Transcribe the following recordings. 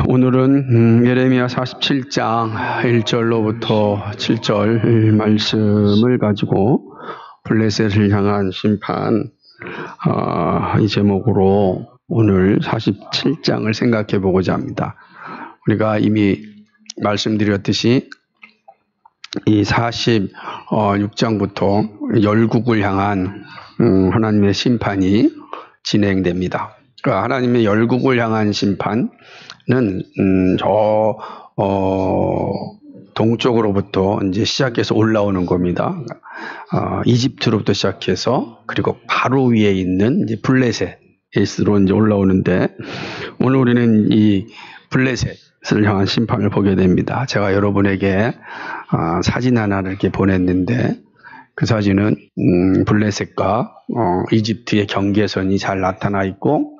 오늘은 예레미야 47장 1절로부터 7절 말씀을 가지고 블레셋을 향한 심판 이 제목으로 오늘 47장을 생각해 보고자 합니다. 우리가 이미 말씀드렸듯이 이 46장부터 열국을 향한 하나님의 심판이 진행됩니다. 하나님의 열국을 향한 심판은 동쪽으로부터 이제 시작해서 올라오는 겁니다. 이집트로부터 시작해서 그리고 바로 위에 있는 이제 블레셋으로 이제 올라오는데 오늘 우리는 이 블레셋을 향한 심판을 보게 됩니다. 제가 여러분에게 사진 하나를 이렇게 보냈는데 그 사진은 블레셋과 이집트의 경계선이 잘 나타나 있고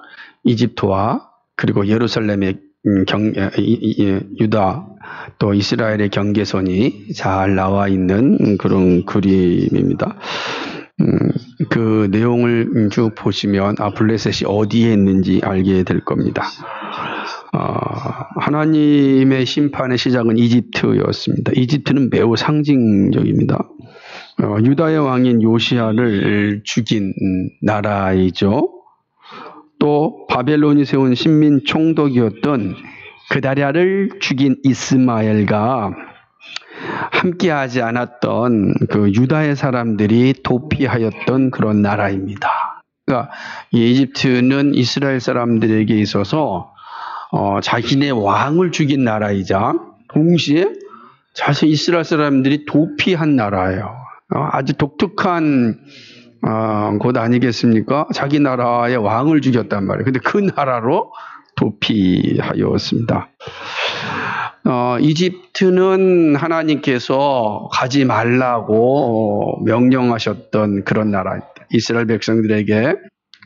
이집트와 그리고 예루살렘의 유다 또 이스라엘의 경계선이 잘 나와 있는 그런 그림입니다. 그 내용을 쭉 보시면 블레셋이 어디에 있는지 알게 될 겁니다. 하나님의 심판의 시작은 이집트였습니다. 이집트는 매우 상징적입니다. 유다의 왕인 요시야를 죽인 나라이죠. 또 바벨론이 세운 신민 총독이었던 그다랴를 죽인 이스마엘과 함께하지 않았던 그 유다의 사람들이 도피하였던 그런 나라입니다. 그러니까 이 이집트는 이스라엘 사람들에게 있어서 자신의 왕을 죽인 나라이자 동시에 사실 이스라엘 사람들이 도피한 나라예요. 아주 독특한 곳 아니겠습니까? 자기 나라의 왕을 죽였단 말이에요. 근데 그 나라로 도피하였습니다. 이집트는 하나님께서 가지 말라고 명령하셨던 그런 나라입니다. 이스라엘 백성들에게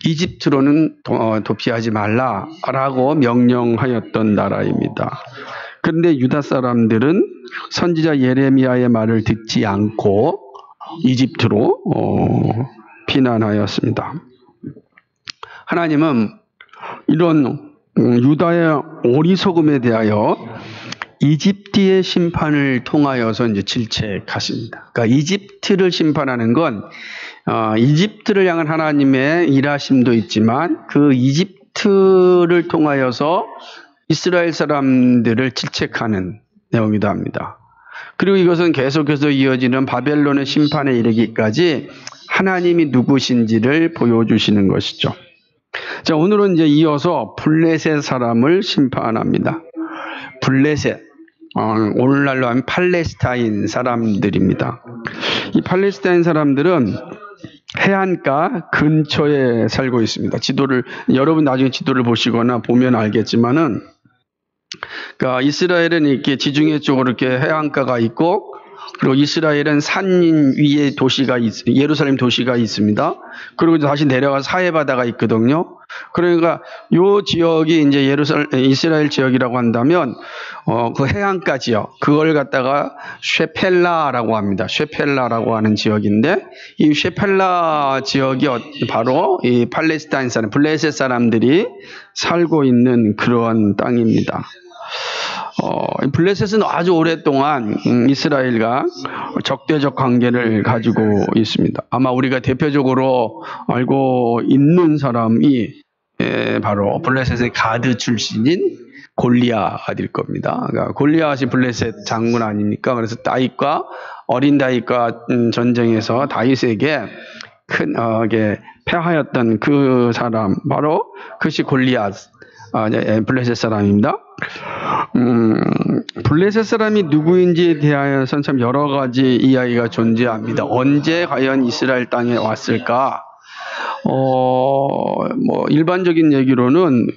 이집트로는 도피하지 말라라고 명령하였던 나라입니다. 그런데 유다 사람들은 선지자 예레미야의 말을 듣지 않고 이집트로 피난하였습니다. 하나님은 이런 유다의 어리석음에 대하여 이집트의 심판을 통하여서 이제 질책하십니다. 그러니까 이집트를 심판하는 건 이집트를 향한 하나님의 일하심도 있지만 그 이집트를 통하여서 이스라엘 사람들을 질책하는 내용이기도 합니다. 그리고 이것은 계속해서 이어지는 바벨론의 심판에 이르기까지 하나님이 누구신지를 보여주시는 것이죠. 자, 오늘은 이제 이어서 블레셋 사람을 심판합니다. 블레셋, 오늘날로 하면 팔레스타인 사람들입니다. 이 팔레스타인 사람들은 해안가 근처에 살고 있습니다. 여러분 나중에 지도를 보시거나 보면 알겠지만은, 그러니까 이스라엘은 이렇게 지중해 쪽으로 이렇게 해안가가 있고, 그리고 이스라엘은 산 위에 예루살렘 도시가 있습니다. 그리고 다시 내려가 사해바다가 있거든요. 그러니까 요 지역이 이제 이스라엘 지역이라고 한다면, 그 해안가 지역, 그걸 갖다가 쉐펠라라고 합니다. 쉐펠라라고 하는 지역인데, 이 쉐펠라 지역이 바로 이 팔레스타인 사람, 블레셋 사람들이 살고 있는 그런 땅입니다. 블레셋은 아주 오랫동안 이스라엘과 적대적 관계를 가지고 있습니다. 아마 우리가 대표적으로 알고 있는 사람이 바로 블레셋의 가드 출신인 골리앗일 겁니다. 그러니까 골리앗이 블레셋 장군 아닙니까? 그래서 어린 다윗과 전쟁에서 다윗에게 패하였던 그 사람, 바로 그것이 골리앗, 블레셋 사람입니다. 블레셋 사람이 누구인지에 대하여서는 참 여러 가지 이야기가 존재합니다. 언제 과연 이스라엘 땅에 왔을까? 일반적인 얘기로는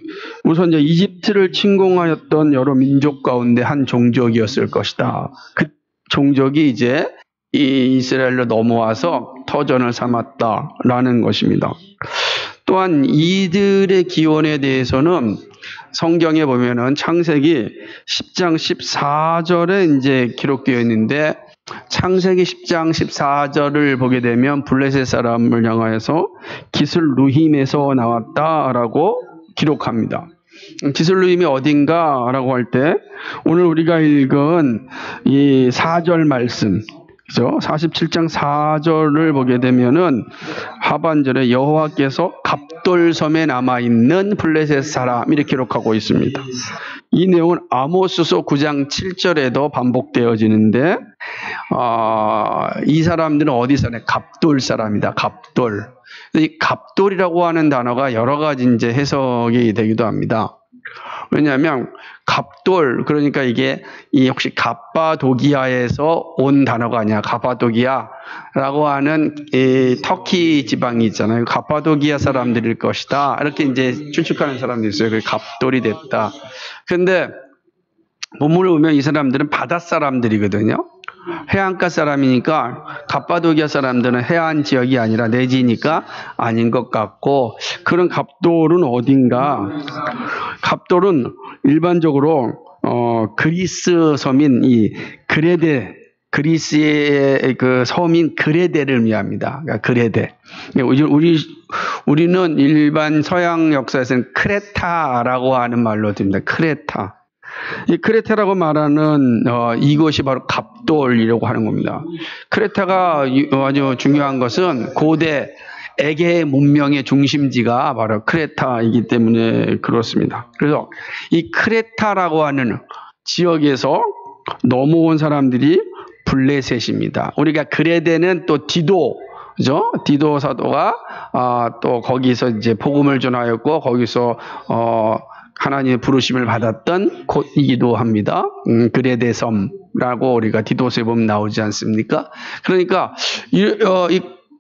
우선 이제 이집트를 침공하였던 여러 민족 가운데 한 종족이었을 것이다. 그 종족이 이제 이 이스라엘로 넘어와서 터전을 삼았다라는 것입니다. 또한 이들의 기원에 대해서는 성경에 보면은 창세기 10장 14절에 이제 기록되어 있는데, 창세기 10장 14절을 보게 되면 블레셋 사람을 향하여서 기슬 루힘에서 나왔다라고 기록합니다. 기슬루임이 어딘가라고 할 때 오늘 우리가 읽은 이 4절 말씀, 그죠? 47장 4절을 보게 되면은 하반절에 여호와께서 갑돌섬에 남아있는 블레셋 사람 이렇게 기록하고 있습니다. 이 내용은 아모스서 9장 7절에도 반복되어지는데 이 사람들은 어디 사네? 갑돌 사람이다. 갑돌. 이 갑돌이라고 하는 단어가 여러 가지 이제 해석이 되기도 합니다. 왜냐하면 갑돌, 그러니까 이게 혹시 갑바도기아에서 온 단어가 아니야. 갑바도기아라고 하는 이 터키 지방이 있잖아요. 갑바도기아 사람들일 것이다. 이렇게 이제 추측하는 사람도 있어요. 그게 갑돌이 됐다. 근데 본문을 보면 이 사람들은 바다 사람들이거든요. 해안가 사람이니까 갑바도기아 사람들은 해안 지역이 아니라 내지니까 아닌 것 같고, 그런 갑돌은 어딘가? 갑돌은 일반적으로 그리스 섬인 이 그레데, 그리스의 그 섬인 그레데를 의미합니다. 그러니까 그레데. 우리는 일반 서양 역사에서는 크레타라고 하는 말로 듭니다. 크레타. 이 크레타라고 말하는 이것이 바로 갑돌이라고 하는 겁니다. 크레타가 아주 중요한 것은 고대 에게 문명의 중심지가 바로 크레타이기 때문에 그렇습니다. 그래서 이 크레타라고 하는 지역에서 넘어온 사람들이 블레셋입니다. 우리가 그레데는 또 디도, 그죠? 디도 사도가 또 거기서 이제 복음을 전하였고 거기서 하나님의 부르심을 받았던 곳이기도 합니다. 그레데 섬라고 우리가 디도서에 보면 나오지 않습니까? 그러니까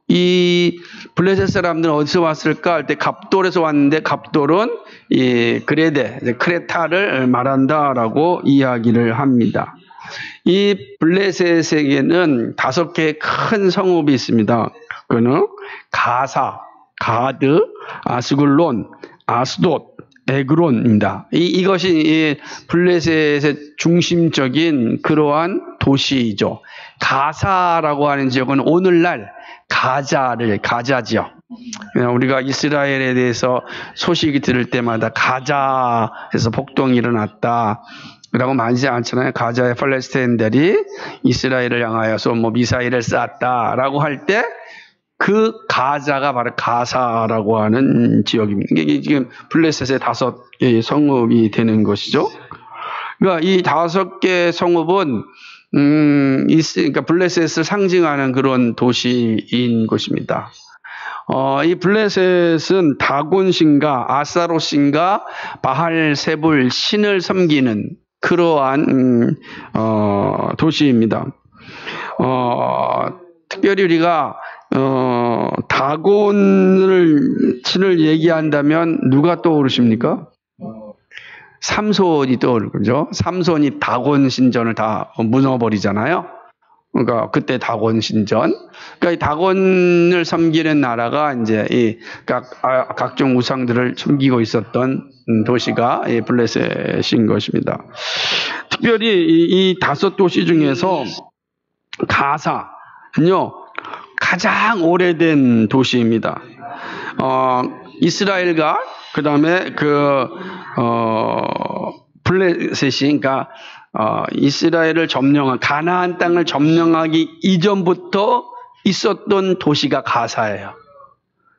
이 블레셋 사람들은 어디서 왔을까 할 때 갑돌에서 왔는데 갑돌은 이 그레데, 크레타를 말한다라고 이야기를 합니다. 이 블레셋에게는 5개의 큰 성읍이 있습니다. 그는 가사, 가드, 아스글론, 아스돗, 에그론입니다. 이것이 이 블레셋의 중심적인 그러한 도시이죠. 가사라고 하는 지역은 오늘날 가자 지역. 우리가 이스라엘에 대해서 소식이 들을 때마다 가자에서 폭동이 일어났다 라고 많지 않잖아요. 가자의 팔레스타인들이 이스라엘을 향하여서 뭐 미사일을 쐈다라고 할 때 그 가자가 바로 가사라고 하는 지역입니다. 이게 지금 블레셋의 5개의 성읍이 되는 것이죠. 그러니까 이 5개 성읍은 그러니까 블레셋을 상징하는 그런 도시인 것입니다. 이 블레셋은 다곤신과 아스타롯신과 바할세불 신을 섬기는 그러한 도시입니다. 특별히 우리가 다곤을 신을 얘기한다면 누가 떠오르십니까? 삼손이 떠오르죠. 삼손이 다곤 신전을 다 무너버리잖아요. 그러니까 그때 다곤 신전. 그러니까 이 다곤을 섬기는 나라가 이제 이 각종 우상들을 섬기고 있었던 도시가 이 블레셋인 것입니다. 특별히 이 5도시 중에서 가사는요 가장 오래된 도시입니다. 이스라엘과 그 다음에 블레셋이, 그러니까 이스라엘을 점령한, 가나안 땅을 점령하기 이전부터 있었던 도시가 가사예요.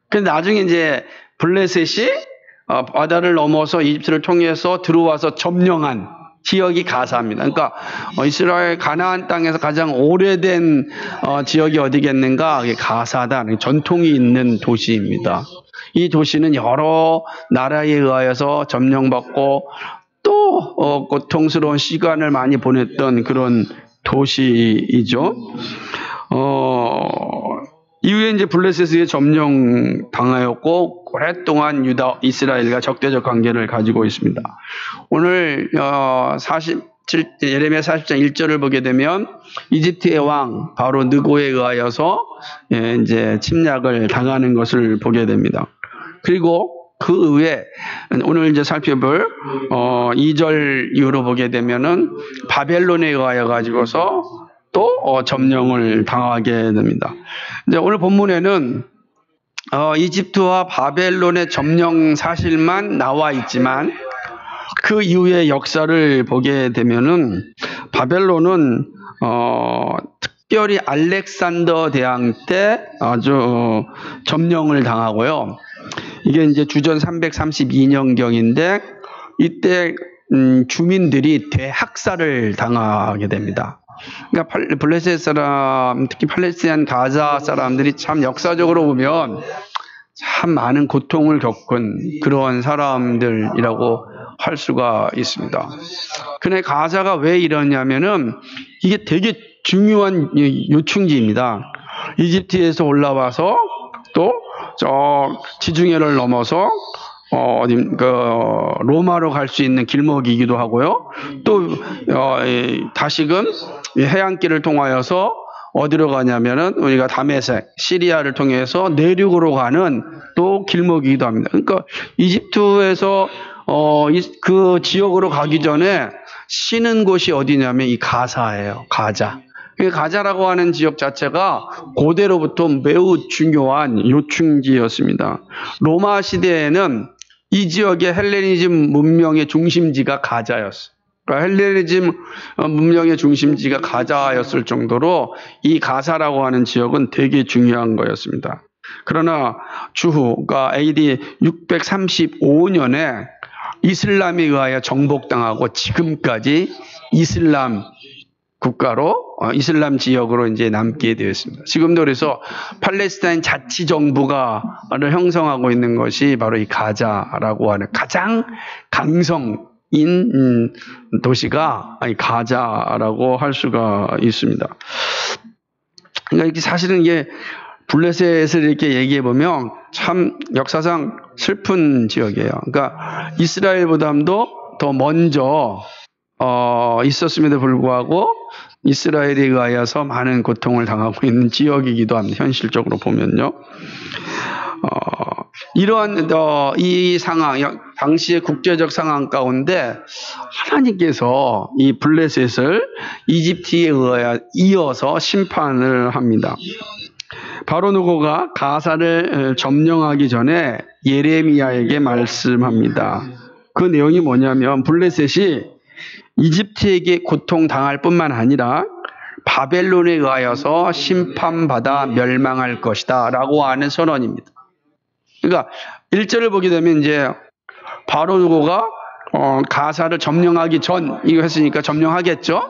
근데 나중에 이제 블레셋이 바다를 넘어서 이집트를 통해서 들어와서 점령한 지역이 가사입니다. 그러니까 이스라엘 가나안 땅에서 가장 오래된 지역이 어디겠는가? 그게 가사다. 전통이 있는 도시입니다. 이 도시는 여러 나라에 의하여서 점령받고 또 고통스러운 시간을 많이 보냈던 그런 도시이죠. 이후에 이제 블레셋에 점령 당하였고 오랫동안 이스라엘과 적대적 관계를 가지고 있습니다. 오늘 예레미야 40장 1절을 보게 되면 이집트의 왕 바로 느고에 의하여서 이제 침략을 당하는 것을 보게 됩니다. 그리고 그 후에 오늘 이제 살펴볼 2절 이후로 보게 되면은 바벨론에 의하여 가지고서 또 점령을 당하게 됩니다. 이제 오늘 본문에는 이집트와 바벨론의 점령 사실만 나와 있지만 그 이후의 역사를 보게 되면은 바벨론은 특별히 알렉산더 대왕 때 아주 점령을 당하고요. 이게 이제 주전 332년경인데 이때 주민들이 대학살을 당하게 됩니다. 그러니까 블레셋 사람, 특히 팔레스타인 가자 사람들이 참 역사적으로 보면 참 많은 고통을 겪은 그런 사람들이라고 할 수가 있습니다. 근데 가자가 왜 이러냐면은 이게 되게 중요한 요충지입니다. 이집트에서 올라와서 또 저 지중해를 넘어서 로마로 갈 수 있는 길목이기도 하고요. 또 다시금 해안길을 통하여서 어디로 가냐면은 우리가 다메섹, 시리아를 통해서 내륙으로 가는 또 길목이기도 합니다. 그러니까 이집트에서 그 지역으로 가기 전에 쉬는 곳이 어디냐면 이 가사예요. 가자. 가자라고 하는 지역 자체가 고대로부터 매우 중요한 요충지였습니다. 로마 시대에는 이 지역의 헬레니즘 문명의 중심지가 가자였어요. 그러니까 헬레니즘 문명의 중심지가 가자였을 정도로 이 가사라고 하는 지역은 되게 중요한 거였습니다. 그러나 추후, 그러니까 AD 635년에 이슬람에 의하여 정복당하고 지금까지 이슬람 국가로 이슬람 지역으로 이제 남게 되었습니다. 지금도 그래서 팔레스타인 자치정부가를 형성하고 있는 것이 바로 이 가자라고 하는 가장 강성인 도시가 가자라고 할 수가 있습니다. 그러니까 이게 사실은 이게 블레셋을 이렇게 얘기해 보면 참 역사상 슬픈 지역이에요. 그러니까 이스라엘보다도 더 먼저 있었음에도 불구하고 이스라엘에 의하여서 많은 고통을 당하고 있는 지역이기도 합니다. 현실적으로 보면요. 이러한 이 상황, 당시의 국제적 상황 가운데 하나님께서 이 블레셋을 이집트에 의하여 이어서 심판을 합니다. 바로 누고가 가사를 점령하기 전에 예레미야에게 말씀합니다. 그 내용이 뭐냐면 블레셋이 이집트에게 고통당할 뿐만 아니라 바벨론에 의하여서 심판받아 멸망할 것이다 라고 하는 선언입니다. 그러니까 1절을 보게 되면 이제 바로 누고가 가사를 점령하기 전 이거 했으니까 점령하겠죠.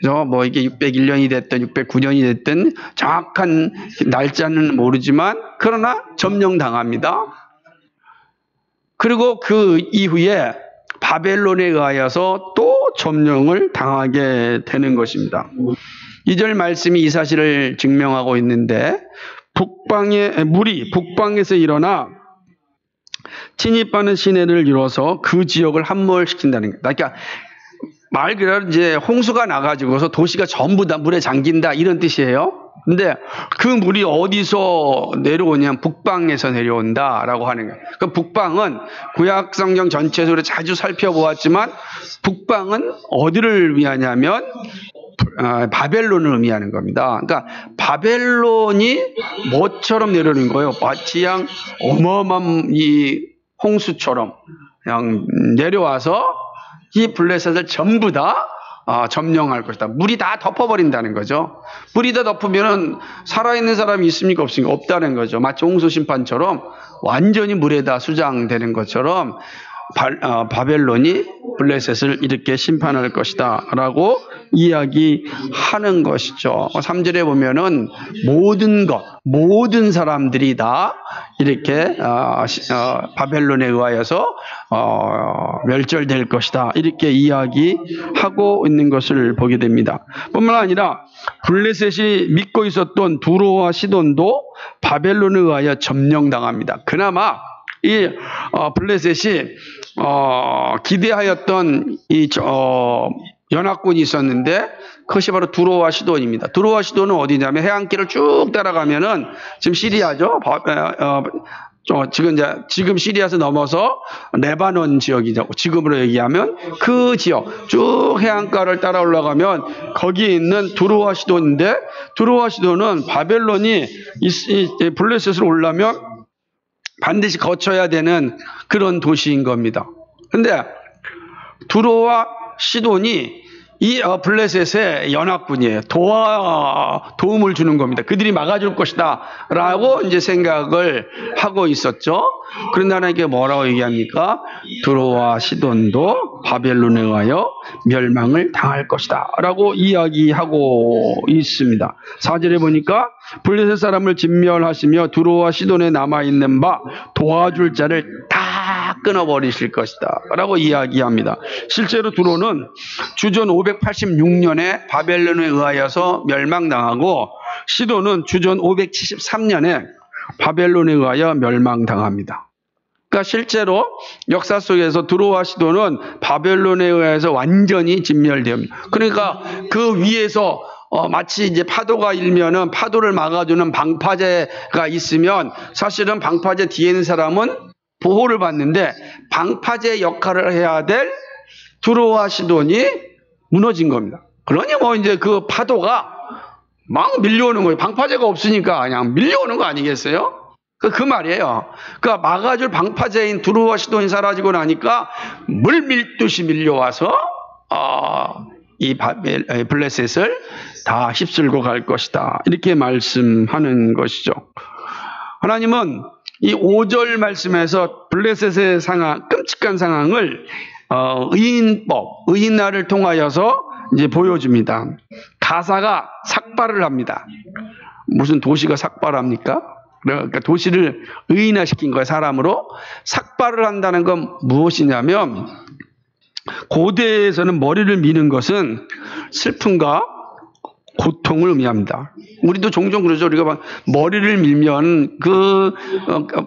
그래서 뭐 이게 601년이 됐든 609년이 됐든 정확한 날짜는 모르지만 그러나 점령당합니다. 그리고 그 이후에 바벨론에 의하여서 또 점령을 당하게 되는 것입니다. 2절 말씀이 이 사실을 증명하고 있는데 물이 북방에서 일어나 침입하는 시내를 이뤄서 그 지역을 함몰시킨다는 거예요. 그러니까 말 그대로 이제 홍수가 나가지고서 도시가 전부 다 물에 잠긴다 이런 뜻이에요. 근데 그 물이 어디서 내려오냐면 북방에서 내려온다라고 하는 거예요. 그 북방은 구약 성경 전체적으로 자주 살펴보았지만 북방은 어디를 의미하냐면 바벨론을 의미하는 겁니다. 그러니까 바벨론이 뭐처럼 내려오는 거예요? 마치 그냥 어마어마한 이 홍수처럼 그냥 내려와서 이 블레셋을 전부 다 점령할 것이다. 물이 다 덮어버린다는 거죠. 물이 다 덮으면 살아있는 사람이 있습니까? 없습니까? 없다는 거죠. 마치 홍수 심판처럼 완전히 물에 다 수장되는 것처럼 바벨론이 블레셋을 이렇게 심판할 것이다 라고 이야기하는 것이죠. 3절에 보면은 모든 사람들이 다 이렇게 바벨론에 의하여서 멸절될 것이다 이렇게 이야기하고 있는 것을 보게 됩니다. 뿐만 아니라 블레셋이 믿고 있었던 두로와 시돈도 바벨론에 의하여 점령당합니다. 그나마 이 블레셋이 기대하였던 이 연합군이 있었는데 그것이 바로 두로와 시돈입니다. 두로와 시돈은 어디냐면 해안길을 쭉 따라가면은 지금 시리아죠. 지금 시리아에서 넘어서 레바논 지역이죠. 지금으로 얘기하면 그 지역 쭉 해안가를 따라 올라가면 거기에 있는 두로와 시돈인데 두로와 시돈은 바벨론이 블레셋으로 올라면 반드시 거쳐야 되는 그런 도시인 겁니다. 근데 두로와 시돈이 이 블레셋의 연합군이에요. 도움을 주는 겁니다. 그들이 막아줄 것이다 라고 이제 생각을 하고 있었죠. 그런데 하나님께 뭐라고 얘기합니까? 두로와 시돈도 바벨론에 의하여 멸망을 당할 것이다 라고 이야기하고 있습니다. 4절에 보니까 블레셋 사람을 진멸하시며 두로와 시돈에 남아있는 바 도와줄 자를 다 끊어버리실 것이다 라고 이야기합니다. 실제로 두로는 주전 586년에 바벨론에 의하여서 멸망당하고 시돈은 주전 573년에 바벨론에 의하여 멸망당합니다. 그러니까 실제로 역사 속에서 두로와 시돈은 바벨론에 의해서 완전히 진멸됩니다. 그러니까 그 위에서 마치 이제 파도가 일면은 파도를 막아주는 방파제가 있으면 사실은 방파제 뒤에 있는 사람은 보호를 받는데 방파제 역할을 해야 될 두로와 시돈이 무너진 겁니다. 그러니 뭐 이제 그 파도가 막 밀려오는 거예요. 방파제가 없으니까 그냥 밀려오는 거 아니겠어요? 그 말이에요. 그러니까 막아줄 방파제인 두로와 시돈이 사라지고 나니까 물 밀듯이 밀려와서 이 블레셋을 다 휩쓸고 갈 것이다. 이렇게 말씀하는 것이죠. 하나님은 이 5절 말씀에서 블레셋의 상황, 끔찍한 상황을 의인법, 의인날을 통하여서 이제 보여줍니다. 가사가 삭발을 합니다. 무슨 도시가 삭발합니까? 그러니까 도시를 의인화시킨 거예요, 사람으로. 삭발을 한다는 건 무엇이냐면, 고대에서는 머리를 미는 것은 슬픔과 고통을 의미합니다. 우리도 종종 그러죠. 우리가 머리를 밀면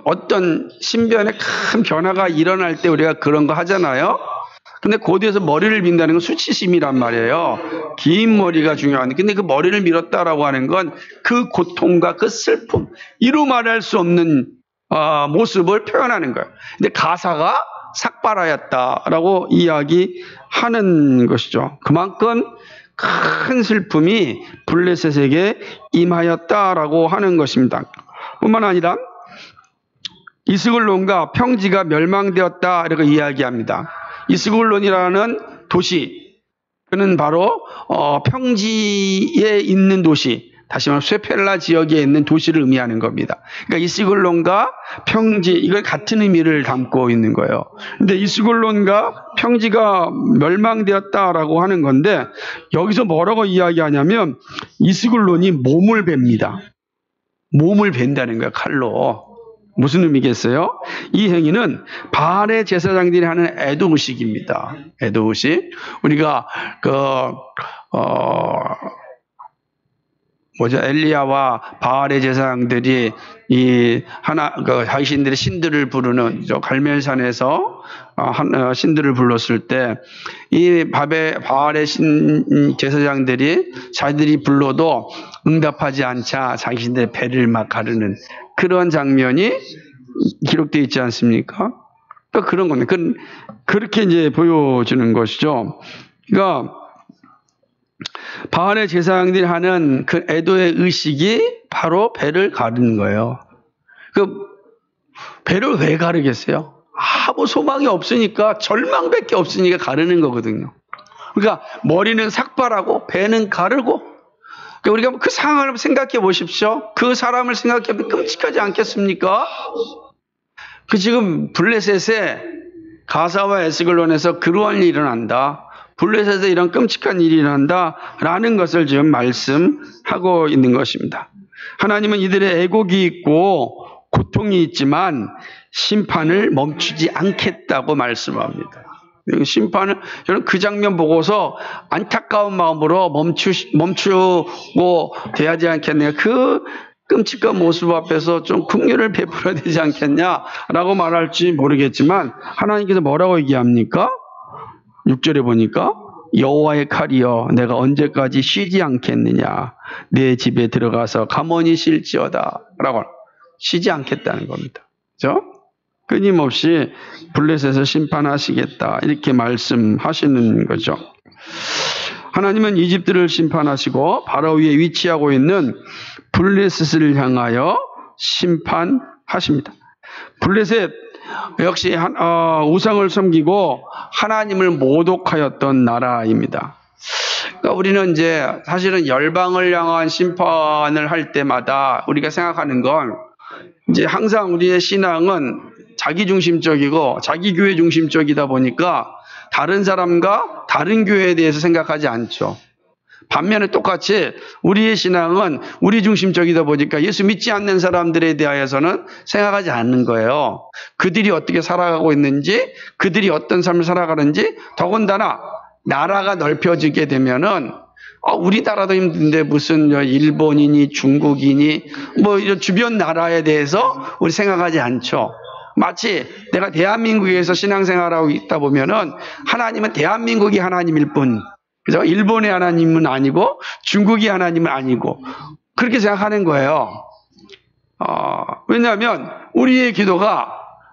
어떤 신변에 큰 변화가 일어날 때 우리가 그런 거 하잖아요. 근데 고대에서 머리를 민다는 건 수치심이란 말이에요. 긴 머리가 중요한데, 근데 그 머리를 밀었다라고 하는 건 그 고통과 그 슬픔, 이루 말할 수 없는 모습을 표현하는 거예요. 근데 가사가 삭발하였다라고 이야기하는 것이죠. 그만큼 큰 슬픔이 블레셋에게 임하였다라고 하는 것입니다. 뿐만 아니라 이스글론과 평지가 멸망되었다 이렇게 이야기합니다. 이스글론이라는 도시, 그는 바로 평지에 있는 도시, 다시 말하면 쇠펠라 지역에 있는 도시를 의미하는 겁니다. 그러니까 이스글론과 평지, 이걸 같은 의미를 담고 있는 거예요. 근데 이스글론과 평지가 멸망되었다라고 하는 건데, 여기서 뭐라고 이야기하냐면 이스글론이 몸을 뱁니다. 몸을 벤다는 거예요, 칼로. 무슨 의미겠어요? 이 행위는 바알의 제사장들이 하는 애도의식입니다. 애도의식. 우리가 엘리야와 바알의 제사장들이 자신들의 신들을 부르는 갈멜산에서 신들을 불렀을 때 이 바알의 제사장들이 자기들이 불러도 응답하지 않자 자신들의 배를 막 가르는 그런 장면이 기록되어 있지 않습니까? 그러니까 그런 겁니다. 그렇게 이제 보여주는 것이죠. 그러니까 바알의 제사장들이 하는 그 애도의 의식이 바로 배를 가르는 거예요. 그 배를 왜 가르겠어요? 아무 소망이 없으니까, 절망밖에 없으니까 가르는 거거든요. 그러니까 머리는 삭발하고 배는 가르고. 그러니까 우리가 그 상황을 생각해 보십시오. 그 사람을 생각해 보면 끔찍하지 않겠습니까? 지금 블레셋에 가사와 에스글론에서 그러한 일이 일어난다. 블레셋에 이런 끔찍한 일이 일어난다라는 것을 지금 말씀하고 있는 것입니다. 하나님은 이들의 애곡이 있고 고통이 있지만 심판을 멈추지 않겠다고 말씀합니다. 심판을, 저는 그 장면 보고서 안타까운 마음으로 멈추고 돼야지 않겠냐. 그 끔찍한 모습 앞에서 좀 긍휼을 베풀어야 되지 않겠냐라고 말할지 모르겠지만, 하나님께서 뭐라고 얘기합니까? 6절에 보니까 여호와의 칼이여 내가 언제까지 쉬지 않겠느냐, 내 집에 들어가서 가만히 쉴지어다 라고. 쉬지 않겠다는 겁니다. 그렇죠? 끊임없이 블레셋을 심판하시겠다 이렇게 말씀하시는 거죠. 하나님은 이집트를 심판하시고 바로 위에 위치하고 있는 블레셋을 향하여 심판하십니다. 블레셋 역시 우상을 섬기고 하나님을 모독하였던 나라입니다. 그러니까 우리는 이제 사실은 열방을 향한 심판을 할 때마다 우리가 생각하는 건 이제 항상 우리의 신앙은 자기중심적이고 자기 교회 중심적이다 보니까 다른 사람과 다른 교회에 대해서 생각하지 않죠. 반면에 똑같이 우리의 신앙은 우리 중심적이다 보니까 예수 믿지 않는 사람들에 대하여서는 생각하지 않는 거예요. 그들이 어떻게 살아가고 있는지, 그들이 어떤 삶을 살아가는지, 더군다나 나라가 넓혀지게 되면은 우리나라도 힘든데 무슨 일본이니 중국이니 뭐 이런 주변 나라에 대해서 우리 생각하지 않죠. 마치 내가 대한민국에서 신앙생활하고 있다 보면은 하나님은 대한민국이 하나님일 뿐, 그죠? 일본의 하나님은 아니고 중국이 하나님은 아니고 그렇게 생각하는 거예요. 왜냐하면 우리의 기도가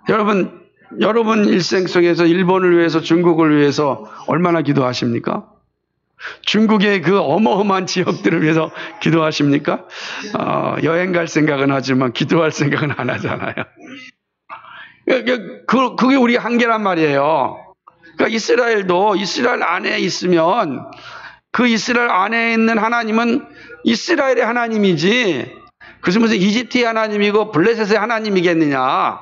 여러분 일생 속에서 일본을 위해서 중국을 위해서 얼마나 기도하십니까? 중국의 그 어마어마한 지역들을 위해서 기도하십니까? 여행 갈 생각은 하지만 기도할 생각은 안 하잖아요. 그게 우리 한계란 말이에요. 그러니까 이스라엘도 이스라엘 안에 있으면 그 이스라엘 안에 있는 하나님은 이스라엘의 하나님이지 그것은 무슨 이집트의 하나님이고 블레셋의 하나님이겠느냐.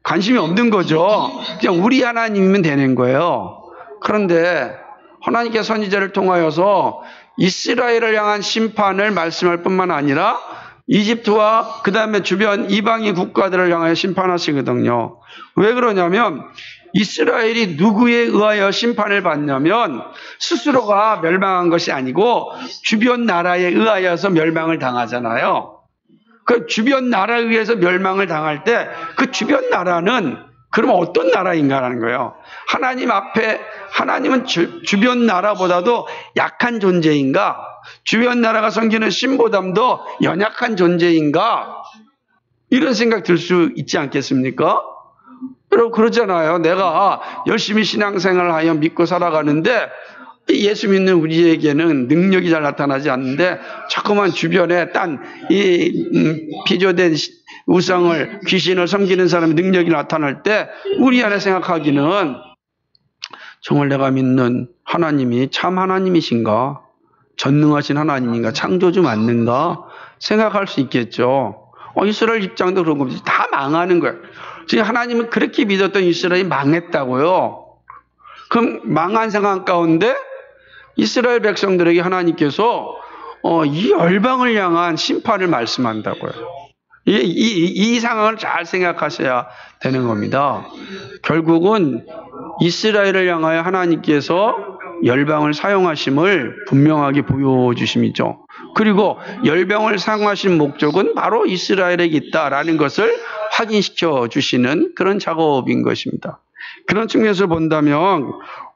관심이 없는 거죠. 그냥 우리 하나님이면 되는 거예요. 그런데 하나님께 선지자를 통하여서 이스라엘을 향한 심판을 말씀할 뿐만 아니라 이집트와 그 다음에 주변 이방인 국가들을 향하여 심판하시거든요. 왜 그러냐면 이스라엘이 누구에 의하여 심판을 받냐면 스스로가 멸망한 것이 아니고 주변 나라에 의하여서 멸망을 당하잖아요. 그 주변 나라에 의해서 멸망을 당할 때 그 주변 나라는 그러면 어떤 나라인가라는 거예요. 하나님 앞에 하나님은 주변 나라보다도 약한 존재인가? 주변 나라가 섬기는 신보다도 연약한 존재인가? 이런 생각 들 수 있지 않겠습니까? 여러분 그러잖아요. 내가 열심히 신앙생활을 하여 믿고 살아가는데 예수 믿는 우리에게는 능력이 잘 나타나지 않는데 자꾸만 주변에 비조된 우상을 귀신을 섬기는 사람의 능력이 나타날 때 우리 안에 생각하기는 정말 내가 믿는 하나님이 참 하나님이신가? 전능하신 하나님인가? 창조주 맞는가? 생각할 수 있겠죠. 이스라엘 입장도 그런 겁니다. 다 망하는 거예요. 지금 하나님은 그렇게 믿었던 이스라엘이 망했다고요. 그럼 망한 상황 가운데 이스라엘 백성들에게 하나님께서 이 열방을 향한 심판을 말씀한다고요. 이 상황을 잘 생각하셔야 되는 겁니다. 결국은 이스라엘을 향하여 하나님께서 열방을 사용하심을 분명하게 보여주심이죠. 그리고 열방을 사용하신 목적은 바로 이스라엘에게 있다라는 것을 확인시켜 주시는 그런 작업인 것입니다. 그런 측면에서 본다면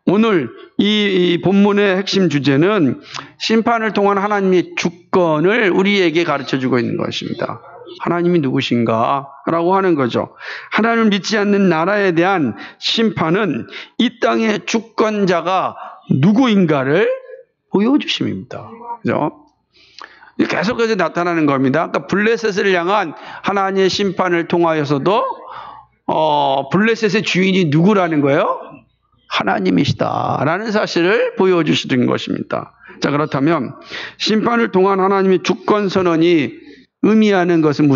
오늘 이 본문의 핵심 주제는 심판을 통한 하나님의 주권을 우리에게 가르쳐주고 있는 것입니다. 하나님이 누구신가? 라고 하는 거죠. 하나님을 믿지 않는 나라에 대한 심판은 이 땅의 주권자가 누구인가를 보여주심입니다. 그죠? 계속해서 나타나는 겁니다. 아까 블레셋을 향한 하나님의 심판을 통하여서도 블레셋의 주인이 누구라는 거예요? 하나님이시다라는 사실을 보여주시는 것입니다. 자, 그렇다면 심판을 통한 하나님의 주권 선언이 의미하는 것은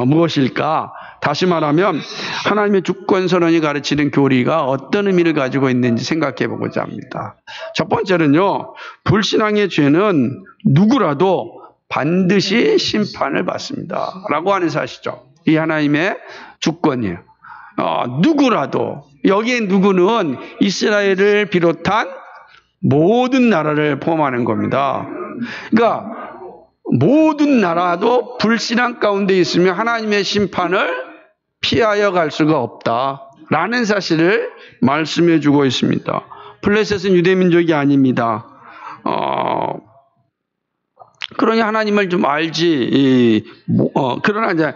무엇일까? 다시 말하면 하나님의 주권 선언이 가르치는 교리가 어떤 의미를 가지고 있는지 생각해 보고자 합니다. 첫 번째는요, 불신앙의 죄는 누구라도 반드시 심판을 받습니다. 라고 하는 사실이죠. 이 하나님의 주권이에요. 누구라도, 여기에 누구는 이스라엘을 비롯한 모든 나라를 포함하는 겁니다. 그러니까 모든 나라도 불신앙 가운데 있으면 하나님의 심판을 피하여 갈 수가 없다라는 사실을 말씀해 주고 있습니다. 블레셋은 유대민족이 아닙니다. 그러니 하나님을 좀 알지. 그러나 이제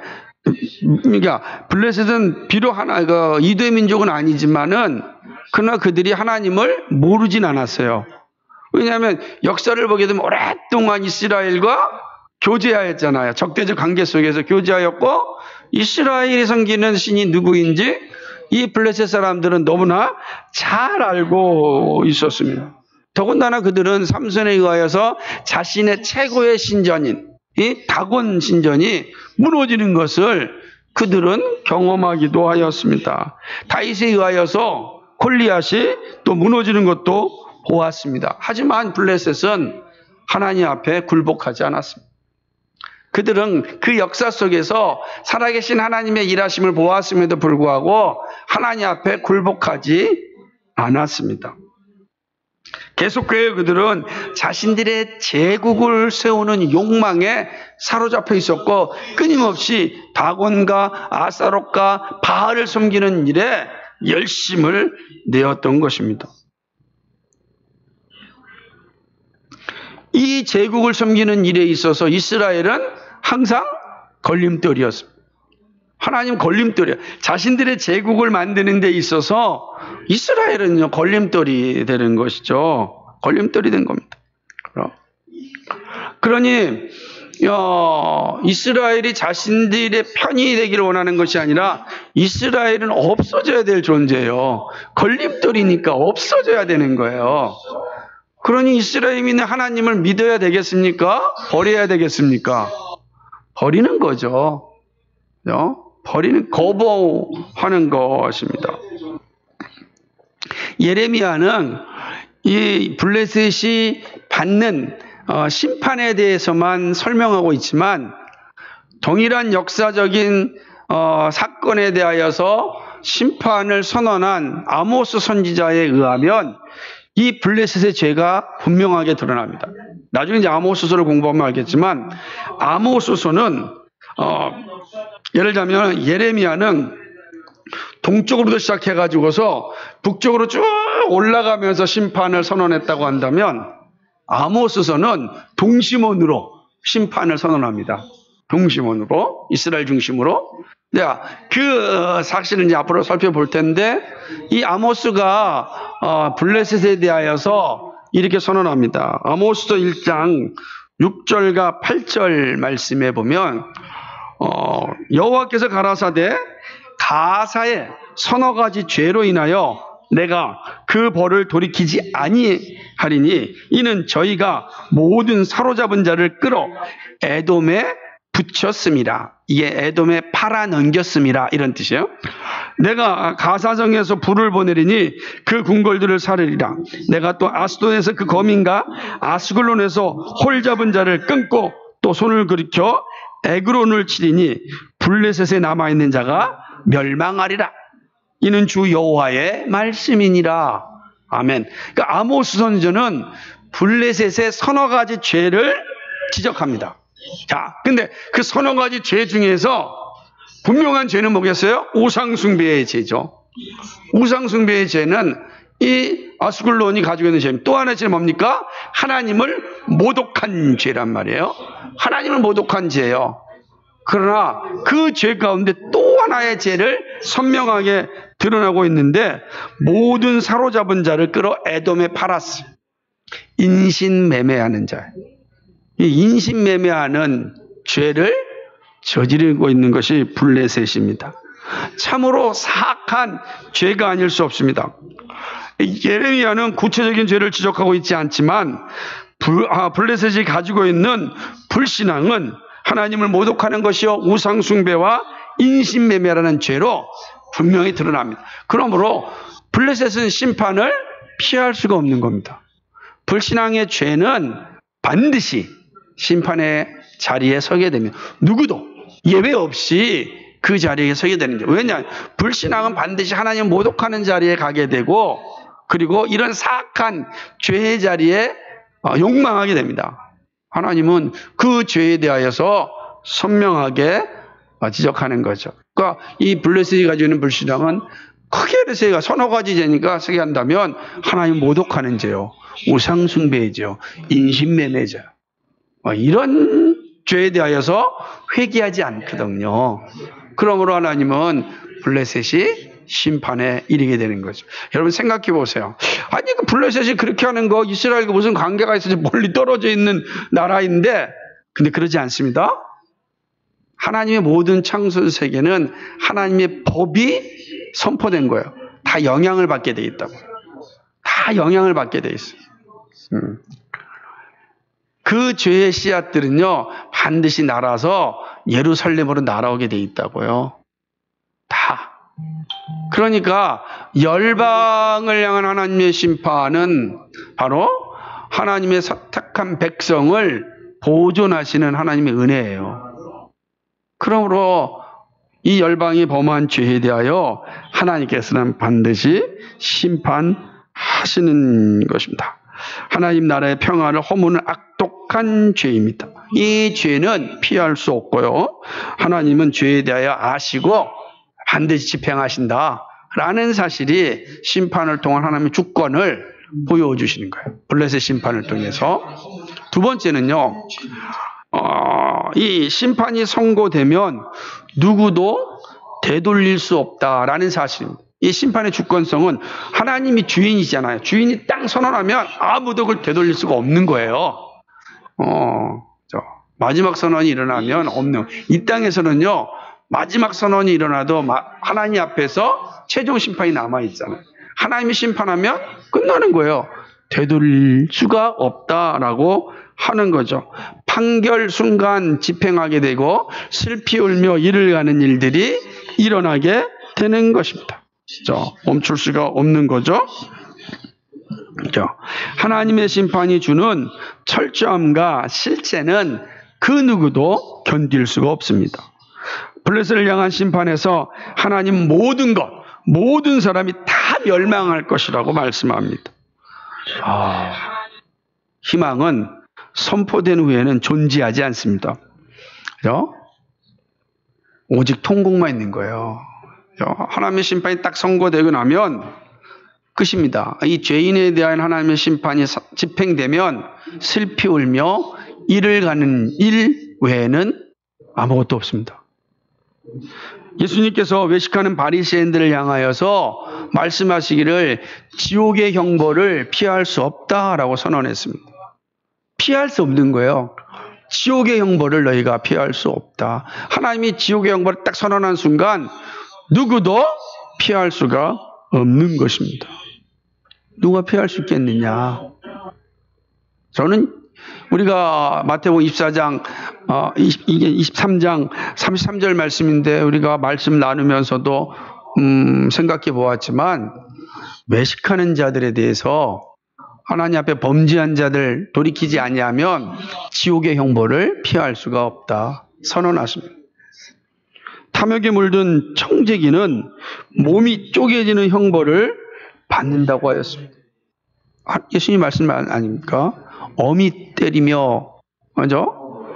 그러니까 블레셋은 비록 유대민족은 아니지만은 그러나 그들이 하나님을 모르진 않았어요. 왜냐하면 역사를 보게 되면 오랫동안 이스라엘과 교제하였잖아요. 적대적 관계 속에서 교제하였고 이스라엘이 섬기는 신이 누구인지 이 블레셋 사람들은 너무나 잘 알고 있었습니다. 더군다나 그들은 삼손에 의하여서 자신의 최고의 신전인 이 다곤 신전이 무너지는 것을 그들은 경험하기도 하였습니다. 다윗에 의하여서 골리앗이 또 무너지는 것도 보았습니다. 하지만 블레셋은 하나님 앞에 굴복하지 않았습니다. 그들은 그 역사 속에서 살아계신 하나님의 일하심을 보았음에도 불구하고 하나님 앞에 굴복하지 않았습니다. 계속해서 그들은 자신들의 제국을 세우는 욕망에 사로잡혀 있었고 끊임없이 다곤과 아스타롯과 바알을 섬기는 일에 열심을 내었던 것입니다. 이 제국을 섬기는 일에 있어서 이스라엘은 항상 걸림돌이었습니다. 하나님 걸림돌이에요. 자신들의 제국을 만드는 데 있어서 이스라엘은요, 걸림돌이 되는 것이죠. 걸림돌이 된 겁니다. 그러니 이스라엘이 자신들의 편이 되기를 원하는 것이 아니라 이스라엘은 없어져야 될 존재예요. 걸림돌이니까 없어져야 되는 거예요. 그러니 이스라엘이 믿는 하나님을 믿어야 되겠습니까? 버려야 되겠습니까? 버리는 거죠. 버리는, 거부하는 것입니다. 예레미야는 이 블레셋이 받는 심판에 대해서만 설명하고 있지만 동일한 역사적인 사건에 대하여서 심판을 선언한 아모스 선지자에 의하면 이 블레셋의 죄가 분명하게 드러납니다. 나중에 이제 아모스서를 공부하면 알겠지만 아모스서는 예를 들자면 예레미야는 동쪽으로도 시작해가지고서 북쪽으로 쭉 올라가면서 심판을 선언했다고 한다면 아모스서는 동심원으로 심판을 선언합니다. 동심원으로, 이스라엘 중심으로. 그 사실을 이제 앞으로 살펴볼 텐데 이 아모스가 블레셋에 대하여서 이렇게 선언합니다. 아모스서 1장 6절과 8절 말씀에 보면 여호와께서 가라사대 가사의 서너 가지 죄로 인하여 내가 그 벌을 돌이키지 아니하리니 이는 저희가 모든 사로잡은 자를 끌어 에돔에 붙였습니다. 이게 에돔에 팔아 넘겼습니다. 이런 뜻이에요. 내가 가사정에서 불을 보내리니 그 궁궐들을 사르리라. 내가 또 아스돈에서 그 거민과 아스글론에서 홀 잡은 자를 끊고 또 손을 들이켜 에그론을 치리니 블레셋에 남아있는 자가 멸망하리라. 이는 주 여호와의 말씀이니라. 아멘. 그러니까 아모스 선지자는 블레셋의 서너 가지 죄를 지적합니다. 자, 근데 그 서너 가지 죄 중에서 분명한 죄는 뭐겠어요? 우상숭배의 죄죠. 우상숭배의 죄는 이 아스글론이 가지고 있는 죄입니다. 또 하나의 죄는 뭡니까? 하나님을 모독한 죄란 말이에요. 하나님을 모독한 죄예요. 그러나 그 죄 가운데 또 하나의 죄를 선명하게 드러나고 있는데 모든 사로잡은 자를 끌어 에돔에 팔았어요. 인신매매하는 자. 이 인신매매하는 죄를 저지르고 있는 것이 블레셋입니다. 참으로 사악한 죄가 아닐 수 없습니다. 예레미야는 구체적인 죄를 지적하고 있지 않지만 블레셋이 가지고 있는 불신앙은 하나님을 모독하는 것이요 우상숭배와 인신매매라는 죄로 분명히 드러납니다. 그러므로 블레셋은 심판을 피할 수가 없는 겁니다. 불신앙의 죄는 반드시 심판의 자리에 서게 되면 누구도 예외 없이 그 자리에 서게 되는 거예요. 왜냐? 불신앙은 반드시 하나님 모독하는 자리에 가게 되고 그리고 이런 사악한 죄의 자리에 욕망하게 됩니다. 하나님은 그 죄에 대하여서 선명하게 지적하는 거죠. 그러니까 이 블레셋이 가지고 있는 불신앙은 크게 세가 서너 가지 죄니까 세게 한다면 하나님 모독하는 죄요, 우상숭배의 죄요, 인신매매죄 이런 죄에 대하여서 회개하지 않거든요. 그러므로 하나님은 블레셋이 심판에 이르게 되는 거죠. 여러분 생각해 보세요. 아니 그 블레셋이 그렇게 하는 거 이스라엘과 무슨 관계가 있어서 멀리 떨어져 있는 나라인데 근데 그러지 않습니다. 하나님의 모든 창조 세계는 하나님의 법이 선포된 거예요. 다 영향을 받게 돼 있다고. 다 영향을 받게 돼 있어요. 그 죄의 씨앗들은요, 반드시 날아서 예루살렘으로 날아오게 돼 있다고요. 다. 그러니까 열방을 향한 하나님의 심판은 바로 하나님의 선택한 백성을 보존하시는 하나님의 은혜예요. 그러므로 이 열방이 범한 죄에 대하여 하나님께서는 반드시 심판하시는 것입니다. 하나님 나라의 평화를 허무는 악독한 죄입니다. 이 죄는 피할 수 없고요. 하나님은 죄에 대하여 아시고 반드시 집행하신다 라는 사실이 심판을 통한 하나님의 주권을 보여주시는 거예요. 블레셋 심판을 통해서. 두 번째는요, 이 심판이 선고되면 누구도 되돌릴 수 없다라는 사실입니다. 이 심판의 주권성은 하나님이 주인이잖아요. 주인이 딱 선언하면 아무도 그걸 되돌릴 수가 없는 거예요. 마지막 선언이 일어나면 없는. 이 땅에서는요, 마지막 선언이 일어나도 하나님 앞에서 최종 심판이 남아있잖아요. 하나님이 심판하면 끝나는 거예요. 되돌릴 수가 없다라고 하는 거죠. 판결 순간 집행하게 되고 슬피 울며 이를 가는 일들이 일어나게 되는 것입니다. 멈출 수가 없는 거죠. 하나님의 심판이 주는 철저함과 실제는 그 누구도 견딜 수가 없습니다. 블레셋을 향한 심판에서 하나님 모든 사람이 다 멸망할 것이라고 말씀합니다. 희망은 선포된 후에는 존재하지 않습니다. 그죠? 오직 통곡만 있는 거예요. 그죠? 하나님의 심판이 딱 선고되고 나면 끝입니다. 이 죄인에 대한 하나님의 심판이 집행되면 슬피 울며 이를 가는 일 외에는 아무것도 없습니다. 예수님께서 외식하는 바리새인들을 향하여서 말씀하시기를 지옥의 형벌을 피할 수 없다라고 선언했습니다. 피할 수 없는 거예요. 지옥의 형벌을 너희가 피할 수 없다. 하나님이 지옥의 형벌을 딱 선언한 순간 누구도 피할 수가 없는 것입니다. 누가 피할 수 있겠느냐? 저는 우리가 마태복음 24장, 이게 23장 33절 말씀인데 우리가 말씀 나누면서도 생각해 보았지만 외식하는 자들에 대해서 하나님 앞에 범죄한 자들 돌이키지 아니하면 지옥의 형벌을 피할 수가 없다 선언하십니다. 탐욕에 물든 청지기는 몸이 쪼개지는 형벌을 받는다고 하였습니다. 예수님 말씀 아닙니까? 어미 때리며, 맞죠?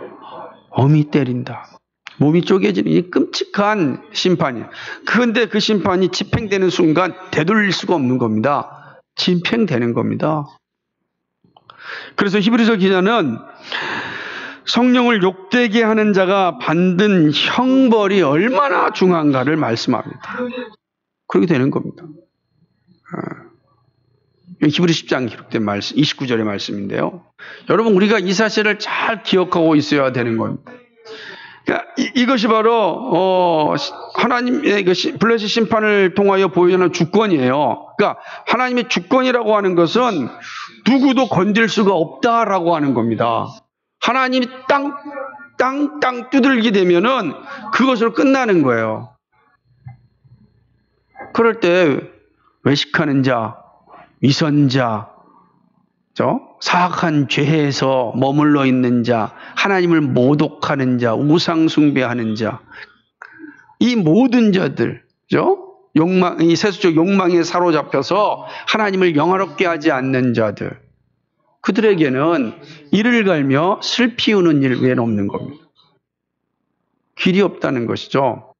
어미 때린다. 몸이 쪼개지는 이 끔찍한 심판이에요. 그런데 그 심판이 집행되는 순간 되돌릴 수가 없는 겁니다. 집행되는 겁니다. 그래서 히브리서 기자는 성령을 욕되게 하는 자가 받는 형벌이 얼마나 중한가를 말씀합니다. 그렇게 되는 겁니다. 히브리 10장 기록된 말씀, 29절의 말씀인데요. 여러분, 우리가 이 사실을 잘 기억하고 있어야 되는 겁니다. 그러니까 이것이 바로 하나님의 블레셋 심판을 통하여 보여주는 주권이에요. 그러니까 하나님의 주권이라고 하는 것은 누구도 건들 수가 없다라고 하는 겁니다. 하나님이 땅 두들기 되면은 그것으로 끝나는 거예요. 그럴 때 외식하는 자, 위선자, 사악한 죄에서 머물러 있는 자, 하나님을 모독하는 자, 우상 숭배하는 자, 이 모든 자들, 이 세수적 욕망에 사로잡혀서 하나님을 영화롭게 하지 않는 자들, 그들에게는 이를 갈며 슬피 우는 일 외에는 없는 겁니다. 길이 없다는 것이죠.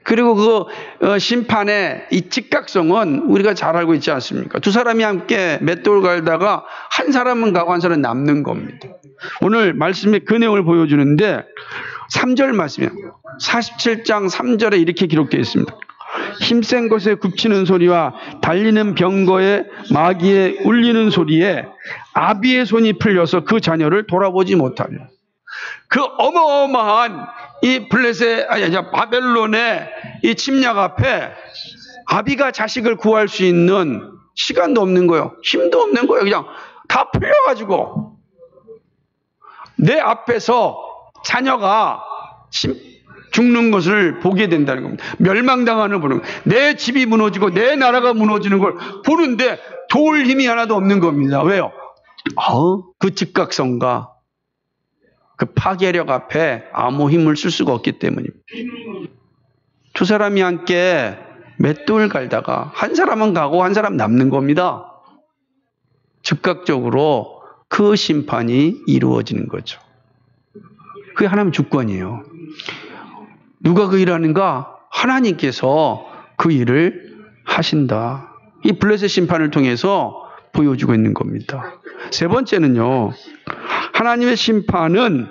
그리고 그 심판의 이 즉각성은 우리가 잘 알고 있지 않습니까? 두 사람이 함께 맷돌 갈다가 한 사람은 가고 한 사람은 남는 겁니다. 오늘 말씀의 그 내용을 보여주는데 3절 말씀이에요. 47장 3절에 이렇게 기록되어 있습니다. 힘센 것에 굽치는 소리와 달리는 병거에 마귀에 울리는 소리에 아비의 손이 풀려서 그 자녀를 돌아보지 못하며 그 어마어마한 이 바벨론의 이 침략 앞에 아비가 자식을 구할 수 있는 시간도 없는 거예요. 힘도 없는 거예요. 그냥 다 풀려가지고 내 앞에서 자녀가 죽는 것을 보게 된다는 겁니다. 멸망당하는 보는 거예요. 내 집이 무너지고 내 나라가 무너지는 걸 보는데 도울 힘이 하나도 없는 겁니다. 왜요? 그 즉각성과 그 파괴력 앞에 아무 힘을 쓸 수가 없기 때문입니다. 두 사람이 함께 맷돌 갈다가 한 사람은 가고 한 사람 남는 겁니다. 즉각적으로 그 심판이 이루어지는 거죠. 그게 하나님 주권이에요. 누가 그 일을 하는가? 하나님께서 그 일을 하신다. 이 블레셋 심판을 통해서 보여주고 있는 겁니다. 세 번째는요. 하나님의 심판은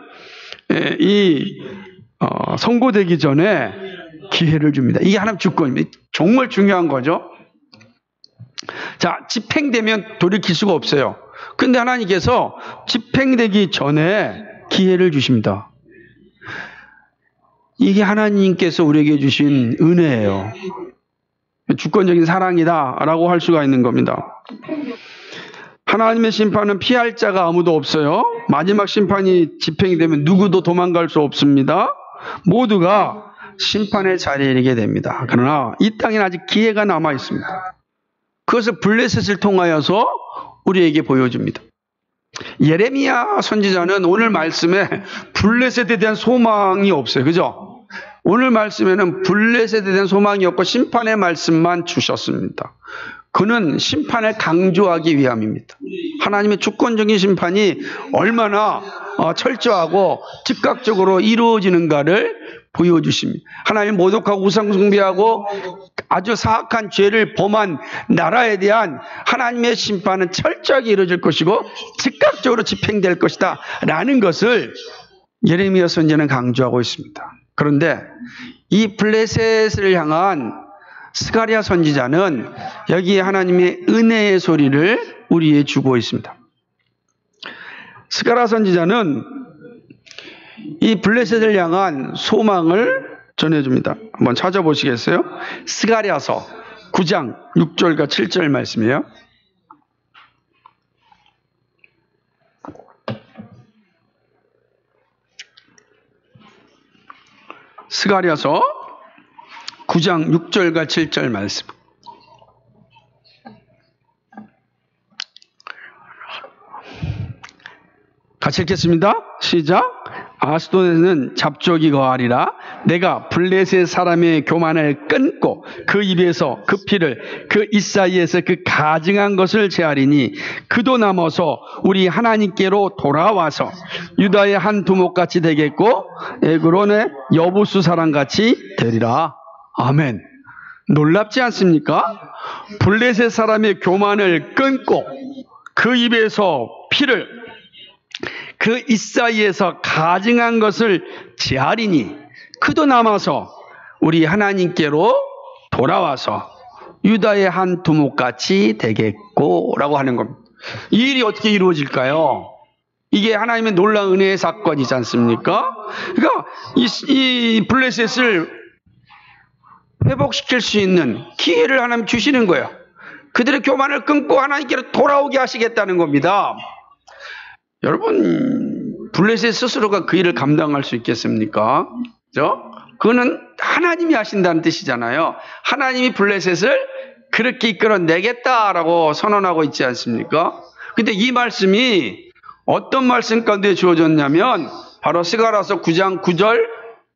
선고되기 전에 기회를 줍니다. 이게 하나님 주권입니다. 정말 중요한 거죠. 자, 집행되면 돌이킬 수가 없어요. 그런데 하나님께서 집행되기 전에 기회를 주십니다. 이게 하나님께서 우리에게 주신 은혜예요. 주권적인 사랑이다라고 할 수가 있는 겁니다. 하나님의 심판은 피할 자가 아무도 없어요. 마지막 심판이 집행이 되면 누구도 도망갈 수 없습니다. 모두가 심판의 자리에 이르게 됩니다. 그러나 이 땅에는 아직 기회가 남아 있습니다. 그것을 블레셋을 통하여서 우리에게 보여줍니다. 예레미야 선지자는 오늘 말씀에 블레셋에 대한 소망이 없어요. 그죠? 오늘 말씀에는 블레셋에 대한 소망이 없고 심판의 말씀만 주셨습니다. 그는 심판을 강조하기 위함입니다. 하나님의 주권적인 심판이 얼마나 철저하고 즉각적으로 이루어지는가를 보여주십니다. 하나님 모독하고 우상숭배하고 아주 사악한 죄를 범한 나라에 대한 하나님의 심판은 철저하게 이루어질 것이고 즉각적으로 집행될 것이다 라는 것을 예레미야 선지자는 강조하고 있습니다. 그런데 이 블레셋을 향한 스가랴 선지자는 여기에 하나님의 은혜의 소리를 우리에게 주고 있습니다. 스가랴 선지자는 이 블레셋을 향한 소망을 전해줍니다. 한번 찾아보시겠어요? 스가랴서 9장 6절과 7절 말씀이에요. 스가랴서 9장 6절과 7절 말씀. 같이 읽겠습니다. 시작. 아스도드는 잡족이 거하리라. 내가 블레셋 사람의 교만을 끊고 그 입에서 그 피를 그 이사이에서 그 가증한 것을 제하리니 그도 남아서 우리 하나님께로 돌아와서 유다의 한 두목같이 되겠고 에그론의 여부수 사람같이 되리라. 아멘. 놀랍지 않습니까? 블레셋 사람의 교만을 끊고 그 입에서 피를 그 이사이에서 가증한 것을 제하리니 그도 남아서 우리 하나님께로 돌아와서 유다의 한 두목같이 되겠고 라고 하는 겁니다. 이 일이 어떻게 이루어질까요? 이게 하나님의 놀라운 은혜의 사건이지 않습니까? 그러니까 이 블레셋을 회복시킬 수 있는 기회를 하나님 주시는 거예요. 그들의 교만을 끊고 하나님께로 돌아오게 하시겠다는 겁니다. 여러분, 블레셋 스스로가 그 일을 감당할 수 있겠습니까? 그죠? 그거는 하나님이 하신다는 뜻이잖아요. 하나님이 블레셋을 그렇게 이끌어내겠다라고 선언하고 있지 않습니까? 근데 이 말씀이 어떤 말씀 가운데 주어졌냐면 바로 스가랴서 9장 9절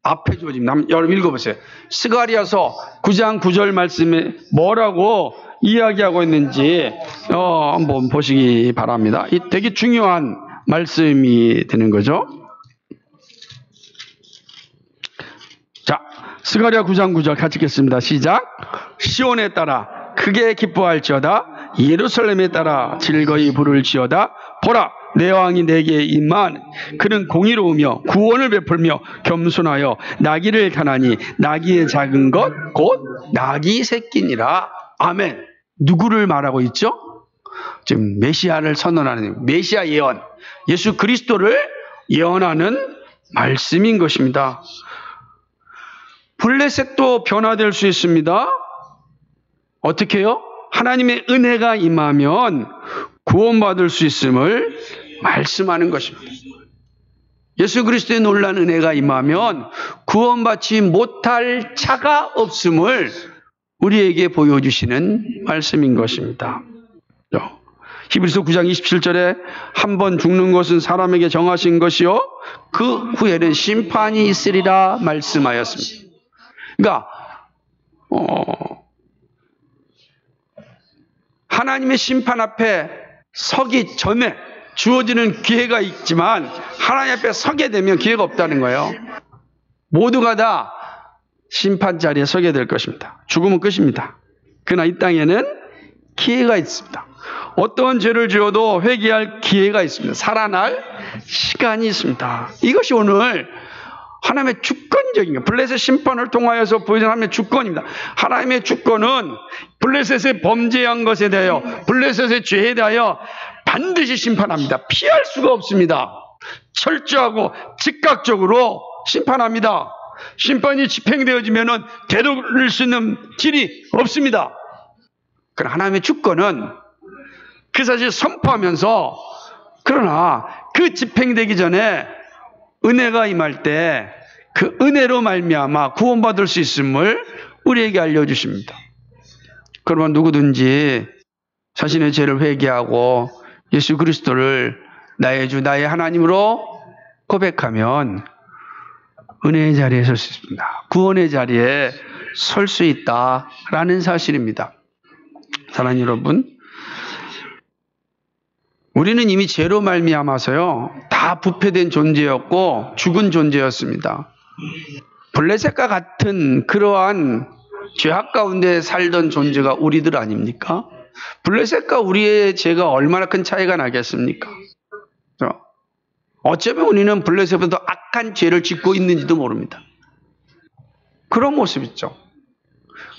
앞에 주어집니다. 여러분 읽어보세요. 스가랴서 9장 9절 말씀에 뭐라고 이야기하고 있는지 한번 보시기 바랍니다. 이 되게 중요한 말씀이 되는 거죠. 자, 스가랴 9장 9절 같이 읽겠습니다. 시작. 시온에 따라 크게 기뻐할지어다. 예루살렘에 따라 즐거이 부를지어다. 보라, 내 왕이 내게 임한 그는 공의로우며 구원을 베풀며 겸손하여 나귀를 타나니 나귀의 작은 것 곧 나귀 새끼니라. 아멘. 누구를 말하고 있죠? 지금 메시아를 선언하는 메시아 예언, 예수 그리스도를 예언하는 말씀인 것입니다. 블레셋도 변화될 수 있습니다. 어떻게 해요? 하나님의 은혜가 임하면 구원받을 수 있음을 말씀하는 것입니다. 예수 그리스도의 놀라운 은혜가 임하면 구원받지 못할 자가 없음을 우리에게 보여주시는 말씀인 것입니다. 히브리서 9장 27절에 한 번 죽는 것은 사람에게 정하신 것이요 그 후에는 심판이 있으리라 말씀하였습니다. 그러니까 하나님의 심판 앞에 서기 전에 주어지는 기회가 있지만 하나님 앞에 서게 되면 기회가 없다는 거예요. 모두가 다 심판 자리에 서게 될 것입니다. 죽으면 끝입니다. 그러나 이 땅에는 기회가 있습니다. 어떤 죄를 지어도 회개할 기회가 있습니다. 살아날 시간이 있습니다. 이것이 오늘 하나님의 주권적인 것, 블레셋 심판을 통하여서 보여준 하나님의 주권입니다. 하나님의 주권은 블레셋의 범죄한 것에 대하여, 블레셋의 죄에 대하여 반드시 심판합니다. 피할 수가 없습니다. 철저하고 즉각적으로 심판합니다. 심판이 집행되어지면 되돌릴 수 있는 길이 없습니다. 그러나 하나님의 주권은 그 사실을 선포하면서, 그러나 그 집행되기 전에 은혜가 임할 때 그 은혜로 말미암아 구원받을 수 있음을 우리에게 알려주십니다. 그러면 누구든지 자신의 죄를 회개하고 예수 그리스도를 나의 주 나의 하나님으로 고백하면 은혜의 자리에 설 수 있습니다. 구원의 자리에 설 수 있다라는 사실입니다. 사랑하는 여러분, 우리는 이미 죄로 말미암아서요 다 부패된 존재였고 죽은 존재였습니다. 블레셋과 같은 그러한 죄악 가운데 살던 존재가 우리들 아닙니까? 블레셋과 우리의 죄가 얼마나 큰 차이가 나겠습니까? 어쩌면 우리는 블레셋보다 더 악한 죄를 짓고 있는지도 모릅니다. 그런 모습이죠.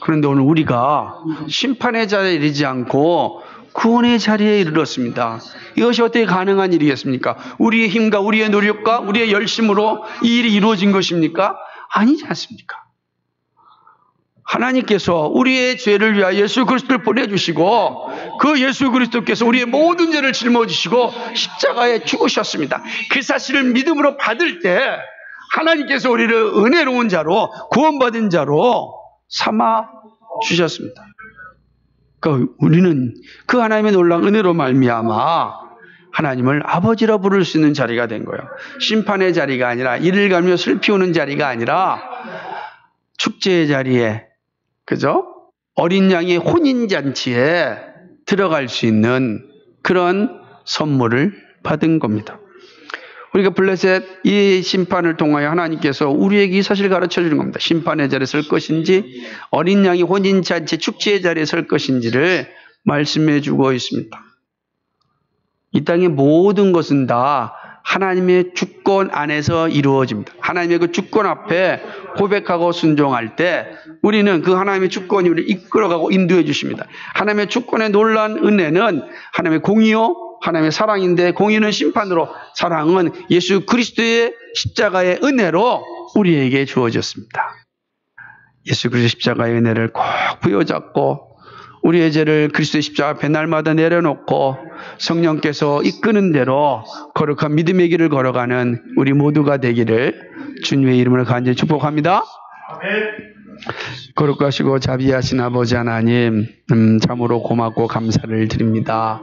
그런데 오늘 우리가 심판의 자리에 이르지 않고 구원의 자리에 이르렀습니다. 이것이 어떻게 가능한 일이겠습니까? 우리의 힘과 우리의 노력과 우리의 열심으로 이 일이 이루어진 것입니까? 아니지 않습니까? 하나님께서 우리의 죄를 위하여 예수 그리스도를 보내주시고 그 예수 그리스도께서 우리의 모든 죄를 짊어지시고 십자가에 죽으셨습니다. 그 사실을 믿음으로 받을 때 하나님께서 우리를 은혜로운 자로 구원받은 자로 삼아 주셨습니다. 그러니까 우리는 그 하나님의 놀라운 은혜로 말미암아 하나님을 아버지라 부를 수 있는 자리가 된 거예요. 심판의 자리가 아니라 이를 갈며 슬피 우는 자리가 아니라 축제의 자리에, 그죠? 어린 양의 혼인잔치에 들어갈 수 있는 그런 선물을 받은 겁니다. 우리가 블레셋 이 심판을 통하여 하나님께서 우리에게 이 사실을 가르쳐 주는 겁니다. 심판의 자리에 설 것인지 어린 양이 혼인잔치 축제의 자리에 설 것인지를 말씀해 주고 있습니다. 이 땅의 모든 것은 다 하나님의 주권 안에서 이루어집니다. 하나님의 그 주권 앞에 고백하고 순종할 때 우리는 그 하나님의 주권이 우리를 이끌어가고 인도해 주십니다. 하나님의 주권의 놀라운 은혜는 하나님의 공의요 하나님의 사랑인데, 공의는 심판으로, 사랑은 예수 그리스도의 십자가의 은혜로 우리에게 주어졌습니다. 예수 그리스도의 십자가의 은혜를 꼭 부여잡고 우리의 죄를 그리스도의 십자가 앞에 날마다 내려놓고 성령께서 이끄는 대로 거룩한 믿음의 길을 걸어가는 우리 모두가 되기를 주님의 이름으로 간절히 축복합니다. 거룩하시고 자비하신 아버지 하나님, 참으로 고맙고 감사를 드립니다.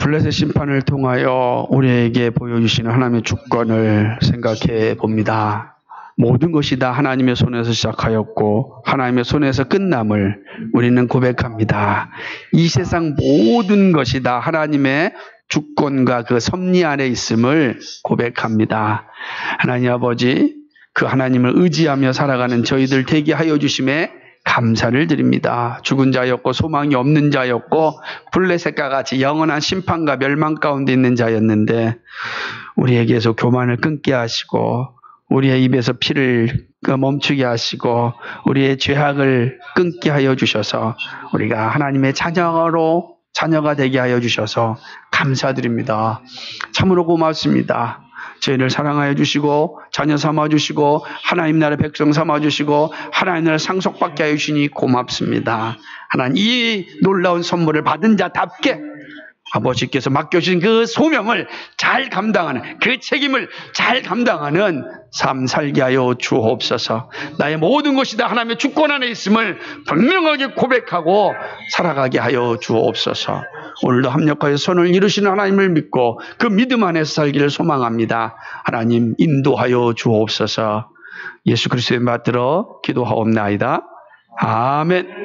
블레셋 심판을 통하여 우리에게 보여주시는 하나님의 주권을 생각해 봅니다. 모든 것이 다 하나님의 손에서 시작하였고 하나님의 손에서 끝남을 우리는 고백합니다. 이 세상 모든 것이 다 하나님의 주권과 그 섭리 안에 있음을 고백합니다. 하나님 아버지, 그 하나님을 의지하며 살아가는 저희들 되게 하여 주심에 감사를 드립니다. 죽은 자였고 소망이 없는 자였고 블레셋과 같이 영원한 심판과 멸망 가운데 있는 자였는데 우리에게서 교만을 끊게 하시고 우리의 입에서 피를 멈추게 하시고 우리의 죄악을 끊게 하여 주셔서 우리가 하나님의 자녀가 되게 하여 주셔서 감사드립니다. 참으로 고맙습니다. 저희를 사랑하여 주시고 자녀 삼아 주시고 하나님 나라의 백성 삼아 주시고 하나님 나라 상속받게 하여 주시니 고맙습니다. 하나님, 이 놀라운 선물을 받은 자답게 아버지께서 맡겨주신 그 소명을 잘 감당하는, 그 책임을 잘 감당하는 삶 살게 하여 주옵소서. 나의 모든 것이 다 하나님의 주권 안에 있음을 분명하게 고백하고 살아가게 하여 주옵소서. 오늘도 합력하여 선을 이루시는 하나님을 믿고 그 믿음 안에서 살기를 소망합니다. 하나님 인도하여 주옵소서. 예수 그리스도의 받들어 기도하옵나이다. 아멘.